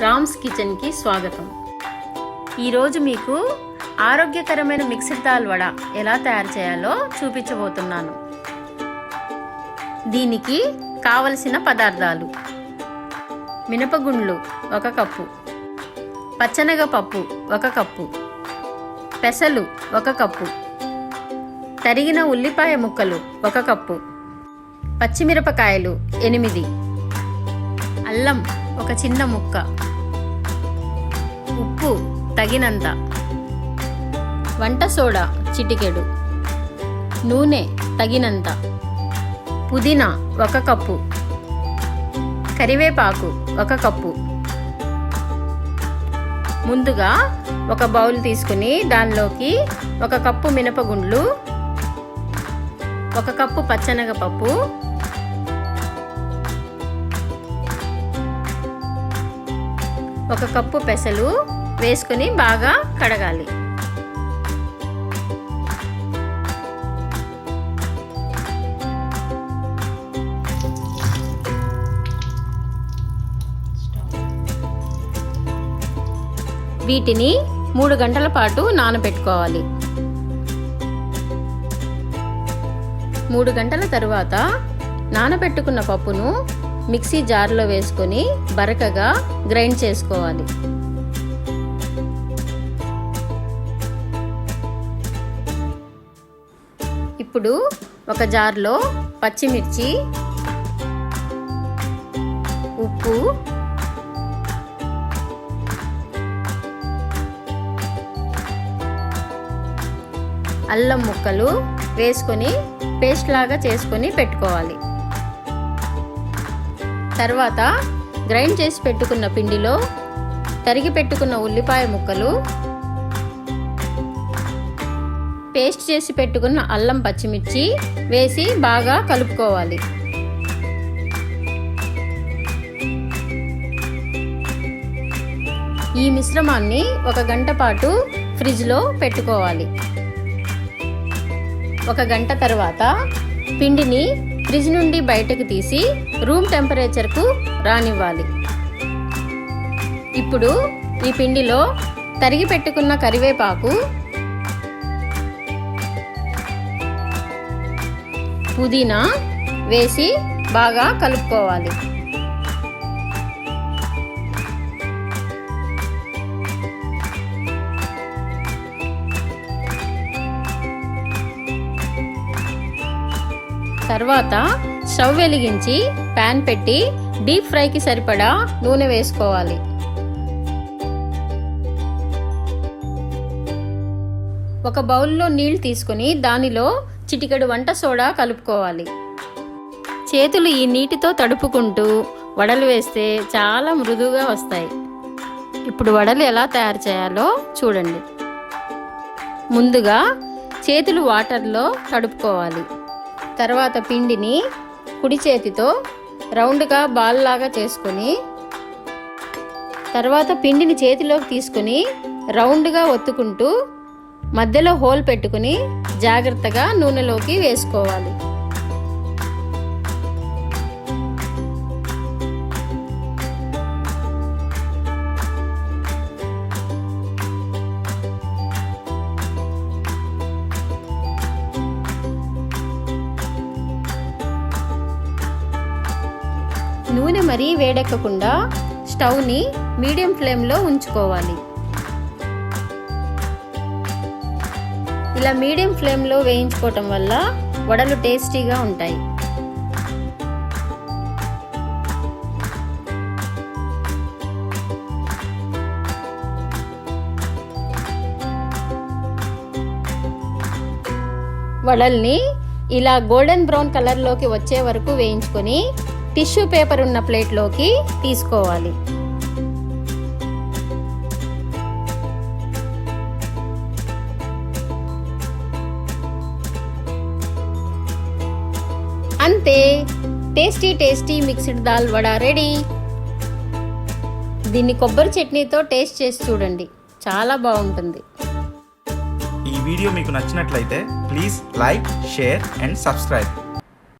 రామ్స్ కిచెన్కి స్వాగతం. ఈరోజు మీకు ఆరోగ్యకరమైన మిక్స్డ్ దాల్ వడ ఎలా తయారు చేయాలో చూపించబోతున్నాను. దీనికి కావలసిన పదార్థాలు: మినపగుండ్లు 1 కప్పు, పచ్చనగపప్పు 1 కప్పు, పెసలు 1 కప్పు, తరిగిన ఉల్లిపాయ ముక్కలు 1 కప్పు, పచ్చిమిరపకాయలు 8, అల్లం 1 చిన్న ముక్క, ఉప్పు తగినంత, వంట సోడా చిటికెడు, నూనె తగినంత, పుదీనా 1 కప్పు, కరివేపాకు 1 కప్పు. ముందుగా ఒక బౌల్ తీసుకుని దానిలోకి 1 కప్పు మినపగుండ్లు, 1 కప్పు పచ్చనగపప్పు, 1 కప్పు పెసలు వేసుకుని బాగా కడగాలి. వీటిని 3 గంటల పాటు నానబెట్టుకోవాలి. 3 గంటల తరువాత నానబెట్టుకున్న పప్పును మిక్సీ జార్లో వేసుకొని బరకగా గ్రైండ్ చేసుకోవాలి. ఇప్పుడు ఒక జార్లో పచ్చిమిర్చి, ఉప్పు, అల్లం ముక్కలు వేసుకొని పేస్ట్ లాగా చేసుకొని పెట్టుకోవాలి. తర్వాత గ్రైండ్ చేసి పెట్టుకున్న పిండిలో తరిగి పెట్టుకున్న ఉల్లిపాయ ముక్కలు, పేస్ట్ చేసి పెట్టుకున్న అల్లం పచ్చిమిర్చి వేసి బాగా కలుపుకోవాలి. ఈ మిశ్రమాన్ని 1 గంట పాటు ఫ్రిడ్జ్లో పెట్టుకోవాలి. 1 గంట తర్వాత పిండిని ఫ్రిడ్జ్ నుండి బయటకు తీసి రూమ్ టెంపరేచర్కు రానివ్వాలి. ఇప్పుడు ఈ పిండిలో తరిగి పెట్టుకున్న కరివేపాకు, పుదీనా వేసి బాగా కలుపుకోవాలి. తర్వాత స్టవ్ వెలిగించి ప్యాన్ పెట్టి డీప్ ఫ్రైకి సరిపడా నూనె వేసుకోవాలి. ఒక బౌల్లో నీళ్లు తీసుకొని దానిలో చిటికెడు వంట సోడా కలుపుకోవాలి. చేతులు ఈ నీటితో తడుపుకుంటూ వడలు వేస్తే చాలా మృదువుగా వస్తాయి. ఇప్పుడు వడలు ఎలా తయారు చేయాలో చూడండి. ముందుగా చేతులు వాటర్లో తడుపుకోవాలి. తర్వాత పిండిని కుడి చేతితో రౌండ్గా బాల్ లాగా చేసుకొని, తర్వాత పిండిని చేతిలోకి తీసుకొని రౌండ్గా ఒత్తుకుంటూ మధ్యలో హోల్ పెట్టుకుని జాగ్రత్తగా నూనెలోకి వేసుకోవాలి. నూనె మరీ వేడెక్కకుండా స్టవ్ని మీడియం ఫ్లేమ్లో ఉంచుకోవాలి. ఇలా మీడియం ఫ్లేమ్లో వేయించుకోవటం వల్ల వడలు టేస్టీగా ఉంటాయి. వడల్ని ఇలా గోల్డెన్ బ్రౌన్ కలర్లోకి వచ్చే వరకు వేయించుకొని టిష్యూ పేపర్ ఉన్న ప్లేట్లోకి తీసుకోవాలి. అంతే, tasty mixed dal vada ready. దీన్ని కొబ్బరి చట్నీతో టేస్ట్ చేసి చూడండి, చాలా బాగుంటుంది. ఈ వీడియో మీకు నచ్చినట్లయితే please like, share and subscribe.